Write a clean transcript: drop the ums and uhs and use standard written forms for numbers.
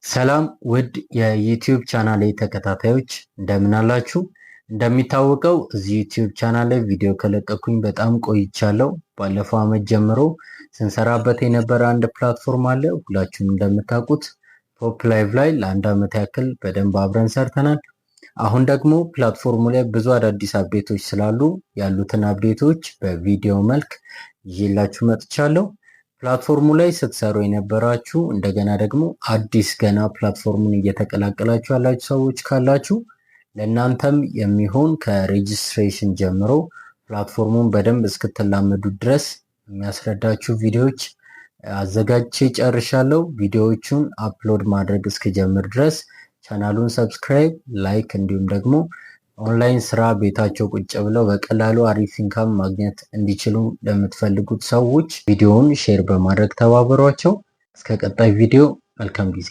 ሰላም ውድ የዩቲዩብ ቻናሌ ተከታታዮች እንደምን አላችሁ? እንደሚታወቀው እዚህ ዩቲዩብ ቻናል ላይ ቪዲዮ ከለቀኩኝ በጣም ቆይቻለሁ። ባለፈው ዓመት ጀምሮ ስንሰራበት የነበረ አንድ ፕላትፎርም አለ። ሁላችሁም እንደምታውቁት ቶፕ ላይቭ ላይ ለአንድ ዓመት ያክል በደንብ አብረን ሰርተናል። አሁን ደግሞ ፕላትፎርሙ ላይ ብዙ አዳዲስ አፕዴቶች ስላሉ ያሉትን አፕዴቶች በቪዲዮ መልክ ይዤላችሁ መጥቻለሁ። ፕላትፎርሙ ላይ ስትሰሩ የነበራችሁ እንደገና ደግሞ አዲስ ገና ፕላትፎርሙን እየተቀላቀላችሁ ያላችሁ ሰዎች ካላችሁ ለእናንተም የሚሆን ከሬጅስትሬሽን ጀምሮ ፕላትፎርሙን በደንብ እስክትላመዱ ድረስ የሚያስረዳችሁ ቪዲዮዎች አዘጋጅቼ ጨርሻለሁ። ቪዲዮዎቹን አፕሎድ ማድረግ እስክጀምር ድረስ ቻናሉን ሰብስክራይብ፣ ላይክ እንዲሁም ደግሞ ኦንላይን ስራ ቤታቸው ቁጭ ብለው በቀላሉ አሪፍ ኢንካም ማግኘት እንዲችሉ ለምትፈልጉት ሰዎች ቪዲዮውን ሼር በማድረግ ተባበሯቸው። እስከ ቀጣይ ቪዲዮ መልካም ጊዜ